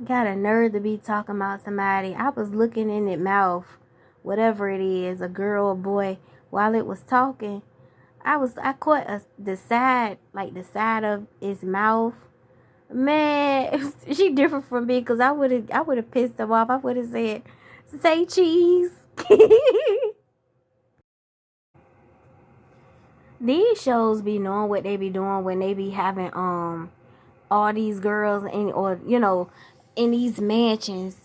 Got a nerve to be talking about somebody. I was looking in its mouth, whatever it is, a girl or boy, while it was talking. I caught the side, like the side of its mouth. Man, she different from me because I would have pissed him off. I would have said, "Say cheese." These shows be knowing what they be doing when they be having all these girls in these mansions,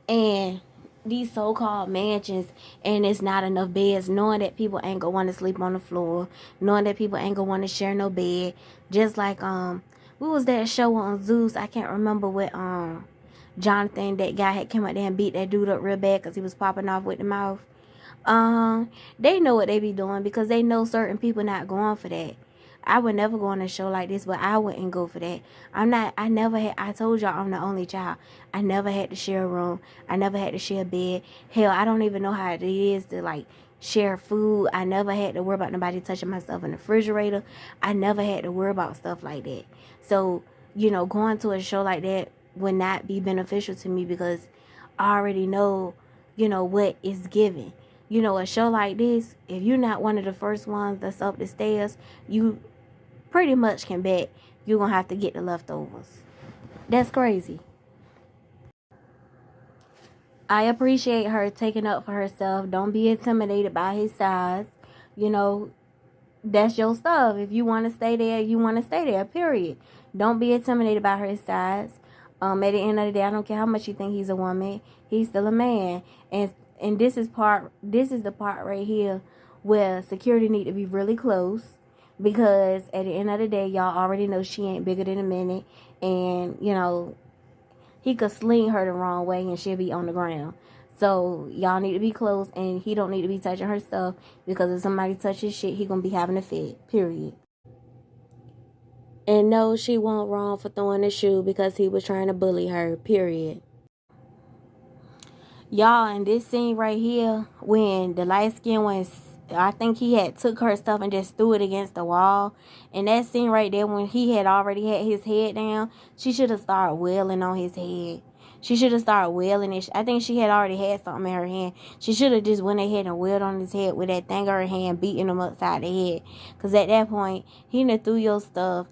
and these so-called mansions, and it's not enough beds, knowing that people ain't gonna want to sleep on the floor, knowing that people ain't gonna want to share no bed. Just like what was that show on Zeus? I can't remember what Jonathan, that guy, had came out there and beat that dude up real bad because he was popping off with the mouth. They know what they be doing because they know certain people not going for that. I would never go on a show like this, but I wouldn't go for that. I told y'all I'm the only child. I never had to share a room. I never had to share a bed. Hell, I don't even know how it is to like share food. I never had to worry about nobody touching my stuff in the refrigerator. I never had to worry about stuff like that. So, going to a show like that would not be beneficial to me because I already know, what is given. A show like this, if you're not one of the first ones that's up the stairs, you pretty much can bet you're going to have to get the leftovers. That's crazy. I appreciate her taking up for herself. Don't be intimidated by his size. You know, that's your stuff. If you want to stay there, you want to stay there, period. Don't be intimidated by her size. At the end of the day, I don't care how much you think he's a woman. He's still a man. And this is the part right here where security need to be really close, because at the end of the day, y'all already know she ain't bigger than a minute, and he could sling her the wrong way and she'll be on the ground. So y'all need to be close, and he don't need to be touching her stuff, because if somebody touches shit, he gonna be having a fit. Period. And no, she wasn't wrong for throwing the shoe because he was trying to bully her. Period. Y'all, in this scene right here, when the light skin one, I think he had took her stuff and just threw it against the wall. And that scene right there, when he had already had his head down, she should have started wailing on his head. She should have started wailing it. I think she had already had something in her hand. She should have just went ahead and wailed on his head with that thing in her hand, beating him upside the head. Because at that point, he done threw your stuff,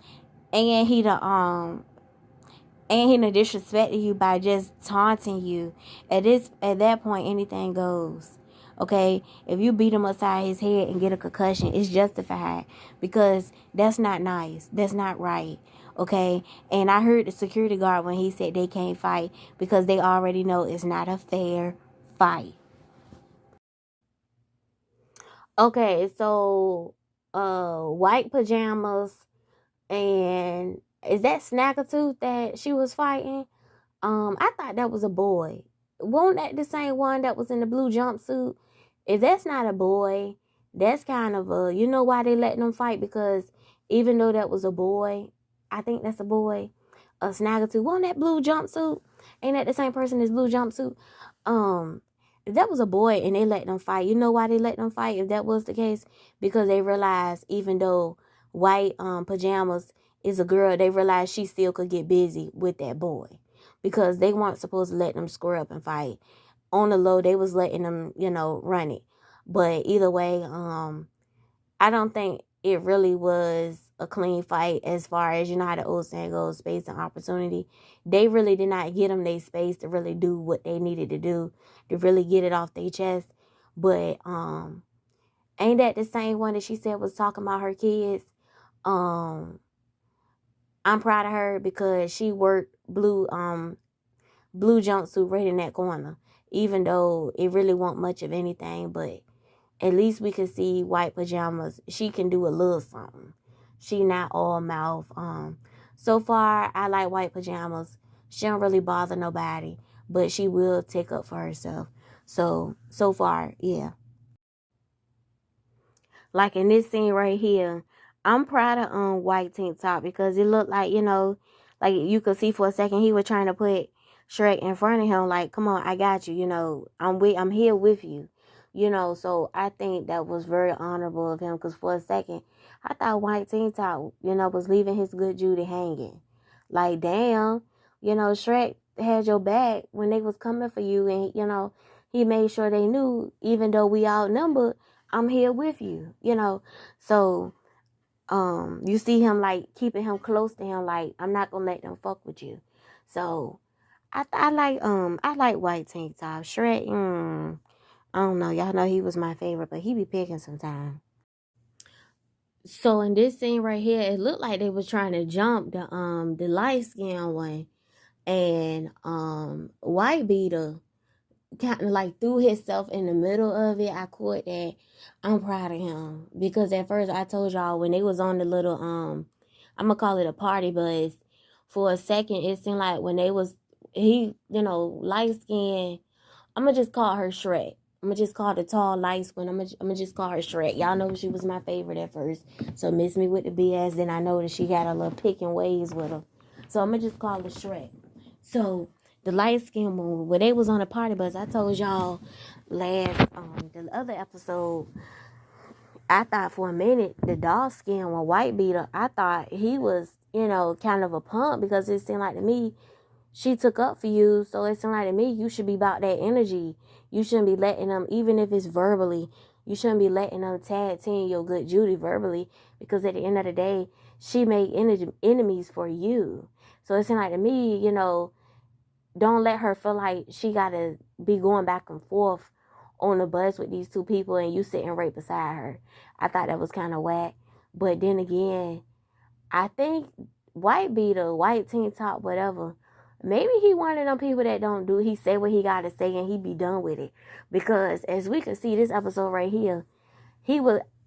and he done disrespected you by just taunting you. At that point, anything goes. Okay, if you beat him upside his head and get a concussion, it's justified, because that's not nice. That's not right. Okay, and I heard the security guard when he said they can't fight because they already know it's not a fair fight. Okay, so white pajamas, and is that Snaggletooth that she was fighting? I thought that was a boy. Wasn't that the same one that was in the blue jumpsuit? If that's not a boy, that's kind of a, you know why they letting them fight? Because even though that was a boy, I think that's a boy, a Snaggletooth. Wasn't that blue jumpsuit? Ain't that the same person as blue jumpsuit? If that was a boy and they let them fight, you know why they let them fight? If that was the case, because they realized even though white pajamas is a girl, they realized she still could get busy with that boy, because they weren't supposed to let them square up and fight. On the low, they was letting them, run it. But either way, I don't think it really was a clean fight, as far as, how the old saying goes, space and opportunity. They really did not get them their space to really do what they needed to do, to really get it off their chest. But ain't that the same one that she said was talking about her kids? Um, I'm proud of her because she worked blue jumpsuit right in that corner, even though it really wasn't much of anything. But at least we could see white pajamas. She can do a little something. She not all mouth. So far, I like white pajamas. She don't really bother nobody, but she will take up for herself. So far, yeah. Like in this scene right here, I'm proud of white tank top, because it looked like, like you could see for a second he was trying to put Shrek in front of him, like, come on, I got you, I'm here with you. So I think that was very honorable of him, because for a second I thought white tank top, was leaving his good Judy hanging. Like, damn, Shrek had your back when they was coming for you, and he made sure they knew, even though we outnumbered, I'm here with you, So you see him like keeping him close to him, like I'm not gonna let them fuck with you. So I like White Tank Top. Shrek, I don't know. Y'all know he was my favorite, but he be picking sometimes. So in this scene right here, it looked like they was trying to jump the light skin one, and White Beater kind of like threw himself in the middle of it. I caught that. I'm proud of him because at first I told y'all when they was on the little I'm gonna call it a party bus. For a second, it seemed like when they was light skin. I'm gonna just call her Shrek. I'm gonna just call the tall light skin. I'm gonna just call her Shrek. Y'all know she was my favorite at first. So miss me with the BS. Then I know that she got a little picking ways with her. So I'm gonna just call her Shrek. So the light skin one, when they was on the party bus, I told y'all last the other episode. I thought for a minute the dark skin one, White Beater, I thought he was kind of a punk because it seemed like to me she took up for you. So it seemed like to me you should be about that energy. You shouldn't be letting them, even if it's verbally, you shouldn't be letting them tag team your good Judy verbally, because at the end of the day, she made enemies for you. So it seemed like to me, don't let her feel like she got to be going back and forth on the bus with these two people and you sitting right beside her. I thought that was kind of whack. But then again, I think White Beater, White Tank Top, whatever, maybe he one of them people that don't do, he say what he got to say and he be done with it. Because as we can see this episode right here,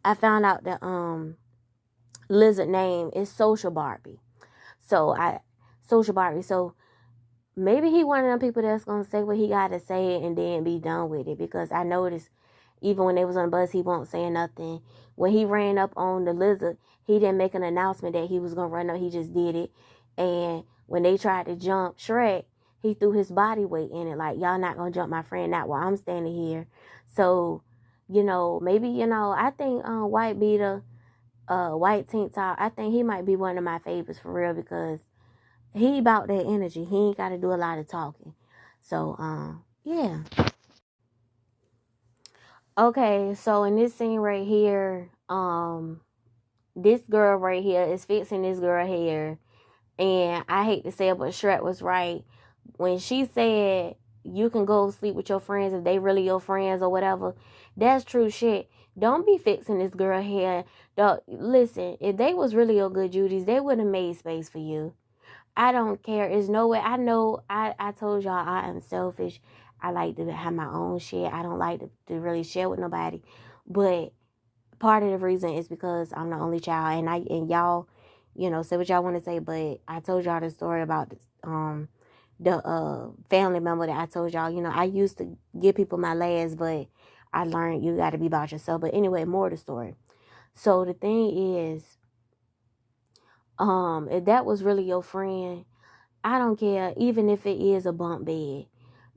I found out that lizard name is Social Barbie. Social Barbie. So maybe he one of them people that's going to say what he got to say and then be done with it. Because I noticed even when they was on the bus, he won't say nothing. When he ran up on the lizard, he didn't make an announcement that he was going to run up. He just did it. And when they tried to jump Shrek, he threw his body weight in it. Like, y'all not going to jump my friend, not while I'm standing here. So, maybe, I think White Beater, White Tank Top, I think he might be one of my favorites for real, because he about that energy. He ain't got to do a lot of talking. So, yeah. Okay, so in this scene right here, this girl right here is fixing this girl hair. And I hate to say it, but Shrek was right. When she said you can go sleep with your friends if they really your friends or whatever, that's true shit. Don't be fixing this girl hair. Listen, if they was really your good Judies, they would have made space for you. I don't care. There's no way. I know I told y'all I am selfish. I like to have my own shit. I don't like to really share with nobody. But part of the reason is because I'm the only child, and y'all, say what y'all want to say. But I told y'all the story about the family member that I told y'all. I used to give people my last, but I learned you got to be about yourself. But anyway, more of the story. So the thing is, if that was really your friend, I don't care, even if it is a bunk bed.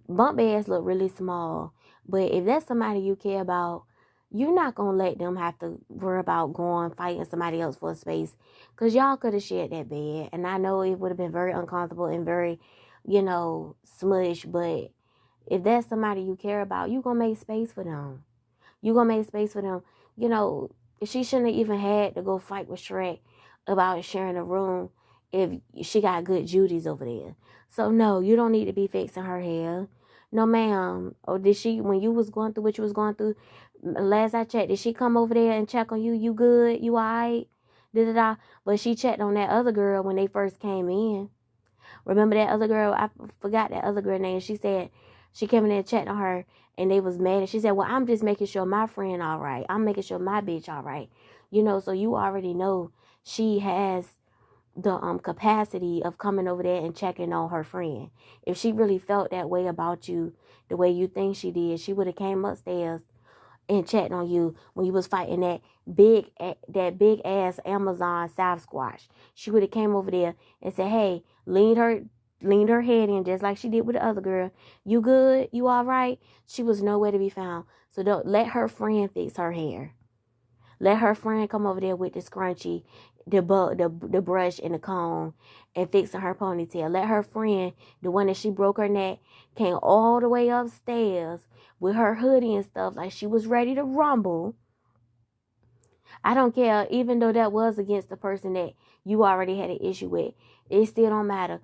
Bunk beds look really small, but if that's somebody you care about, you're not going to let them have to worry about going fighting somebody else for a space, because y'all could have shared that bed. And I know it would have been very uncomfortable and very, smushed, but if that's somebody you care about, you're going to make space for them. You're going to make space for them. She shouldn't have even had to go fight with Shrek about sharing a room if she got good Judies over there. So no, you don't need to be fixing her hair. No, ma'am. Or did she, when you was going through what you was going through, last I checked, did she come over there and check on you? You good? You all right? Da-da-da. But she checked on that other girl when they first came in. Remember that other girl? I forgot that other girl name. She said she came in there and checked on her, and they was mad. And she said, well, I'm just making sure my friend all right. I'm making sure my bitch all right. So you already know she has the capacity of coming over there and checking on her friend. If she really felt that way about you, the way you think she did, she would have came upstairs and checked on you when you was fighting that big ass Amazon Sasquatch. She would have came over there and said, hey, leaned her head in just like she did with the other girl. You good? You all right? She was nowhere to be found. So don't let her friend fix her hair. Let her friend come over there with the scrunchie. the brush and the comb and fixing her ponytail. Let her friend, the one that she broke her neck, came all the way upstairs with her hoodie and stuff like she was ready to rumble. I don't care, even though that was against the person that you already had an issue with. It still don't matter.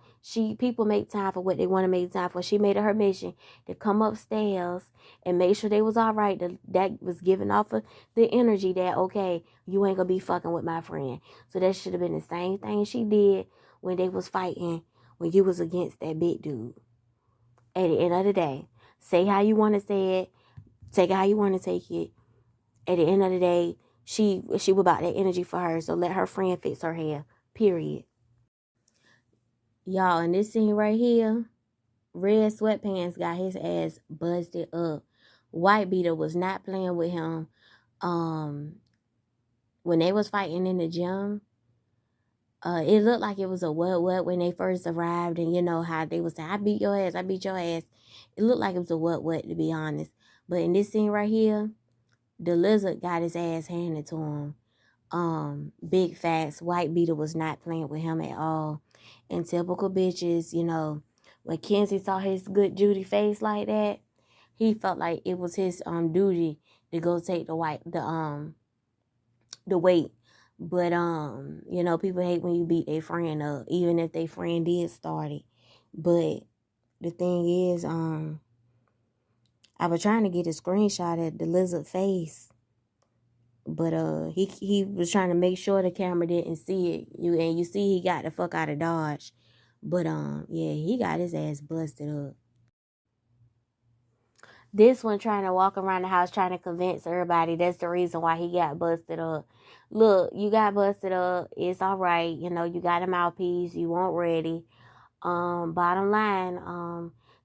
People make time for what they want to make time for. She made it her mission to come upstairs and make sure they was all right. That was giving off of the energy that, okay, you ain't gonna be fucking with my friend. So that should have been the same thing she did when they was fighting, when you was against that big dude. At the end of the day, say how you want to say it, take it how you want to take it. At the end of the day, she was about that energy for her, so let her friend fix her hair. Period. Y'all, in this scene right here, Red Sweatpants got his ass busted up. White Beater was not playing with him. When they was fighting in the gym, it looked like it was a what when they first arrived, and you know how they was saying, I beat your ass, I beat your ass. It looked like it was a what to be honest. But in this scene right here, the lizard got his ass handed to him. Big facts. White Beater was not playing with him at all. And typical bitches, you know, when Kenzie saw his good Judy face like that, he felt like it was his duty to go take the weight. But you know, people hate when you beat their friend up, even if their friend did start it. But the thing is, I was trying to get a screenshot of the lizard face. But he was trying to make sure the camera didn't see it. You see he got the fuck out of Dodge. But yeah, he got his ass busted up. This one trying to walk around the house trying to convince everybody that's the reason why he got busted up. Look, you got busted up. It's all right. You know, you got a mouthpiece. You weren't ready. Bottom line,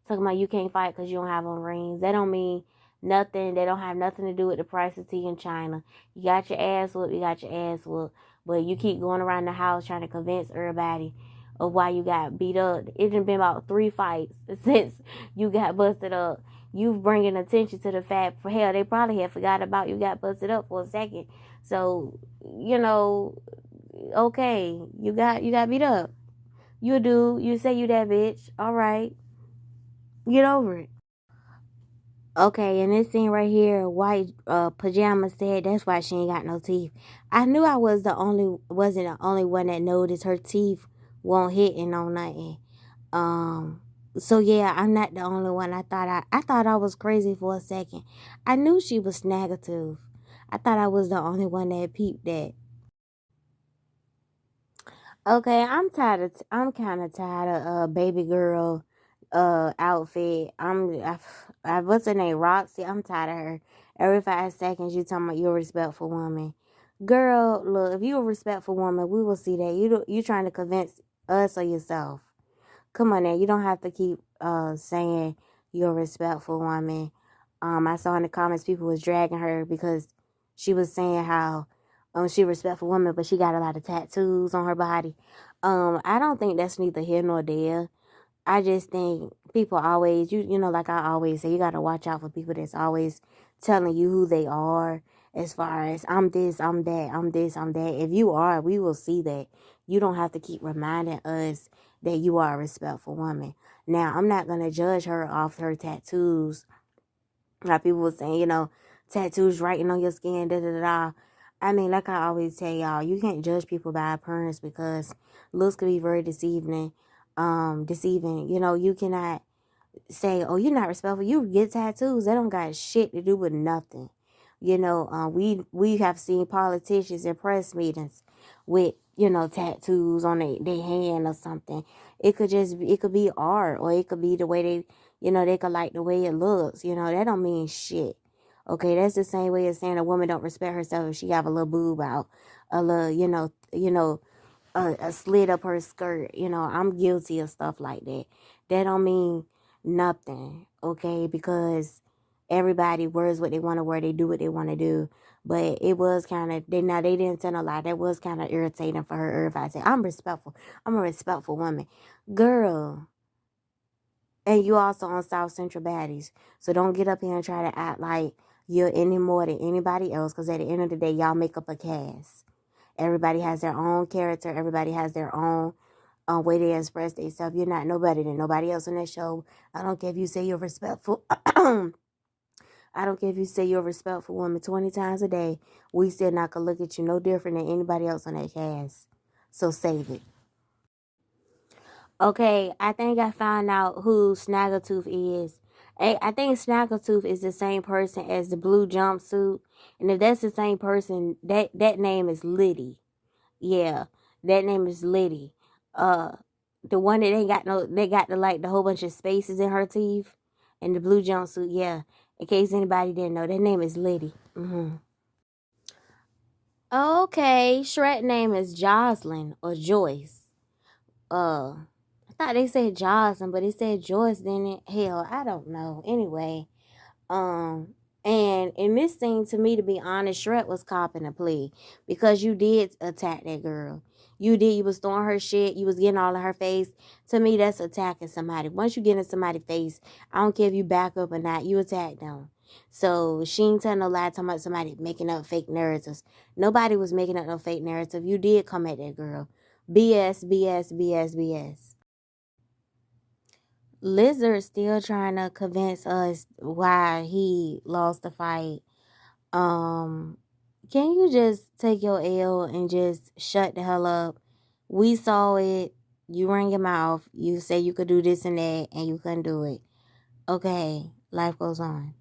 talking about you can't fight because you don't have on rings. That don't mean nothing. They don't have nothing to do with the price of tea in China. You got your ass whooped. You got your ass whooped. But you keep going around the house trying to convince everybody of why you got beat up. It done been about 3 fights since you got busted up. You bringing attention to the fact, for hell, they probably had forgot about you got busted up for a second. So, you know, okay, you got beat up. You a dude. You say you that bitch. All right. Get over it. Okay, and this scene right here, white pajama said that's why she ain't got no teeth. I knew I wasn't the only one that noticed her teeth won't hitting on nothing. So yeah, I'm not the only one. I thought I was crazy for a second. I knew she was snaggertooth. I thought I was the only one that peeped that. Okay, I'm kind of tired of baby girl outfit. What's her name? Roxy. I'm tired of her. Every 5 seconds you talking about you're a respectful woman. Girl, look, if you're a respectful woman, we will see that. You trying to convince us or yourself. Come on now, you don't have to keep saying you're a respectful woman. I saw in the comments people was dragging her because she was saying how she a respectful woman, but she got a lot of tattoos on her body. I don't think that's neither here nor there. I just think people always, you know, like I always say, you got to watch out for people that's always telling you who they are as far as I'm this, I'm that, I'm this, I'm that. If you are, we will see that. You don't have to keep reminding us that you are a respectful woman. Now, I'm not going to judge her off her tattoos. Like people were saying, you know, tattoos writing on your skin, da-da-da-da. I mean, like I always tell y'all, you can't judge people by appearance because looks can be very deceiving. You know, you cannot say, oh, you're not respectful. You get tattoos. That don't got shit to do with nothing. You know, we have seen politicians in press meetings with, you know, tattoos on their hand or something. It could be art, or it could be the way they, you know, they could like the way it looks. You know, that don't mean shit. Okay, that's the same way as saying a woman don't respect herself if she have a little boob out, a little, a slit up her skirt. You know, I'm guilty of stuff like that. That don't mean nothing, okay? Because everybody wears what they want to wear. They do what they want to do. But it was kind of, they didn't tell a lie. That was kind of irritating for her. Everybody say, I'm respectful. I'm a respectful woman. Girl. And you also on Southcentral Baddies. So don't get up here and try to act like you're any more than anybody else. Because at the end of the day, y'all make up a cast. Everybody has their own character. Everybody has their own way they express themselves. You're not no better than nobody else on that show. I don't care if you say you're respectful. I don't care if you say you're a respectful woman 20 times a day. We still not gonna look at you no different than anybody else on that cast. So save it. Okay, I think I found out who Snaggletooth is. I think Snaggletooth is the same person as the blue jumpsuit. And if that's the same person, that name is Liddy. Yeah, that name is Liddy. Uh, the one that ain't got no, they got the whole bunch of spaces in her teeth, and the blue jumpsuit. Yeah, in case anybody didn't know, that name is Liddy. Okay, Shrek name is Jocelyn or Joyce. I thought they said Jocelyn, but it said Joyce. Didn't it? Hell, I don't know. Anyway, Um, and in this scene, to me, to be honest, Shrek was copping a plea because you did attack that girl. You did. You was throwing her shit. You was getting all in her face. To me, that's attacking somebody. Once you get in somebody's face, I don't care if you back up or not. You attack them. So she ain't telling no lie talking about somebody making up fake narratives. Nobody was making up no fake narrative. You did come at that girl. BS, BS, BS, BS. Lizard still trying to convince us why he lost the fight. Um, can you just take your L and just shut the hell up? We saw it. You ran your mouth. You say you could do this and that, and you couldn't do it. Okay, life goes on.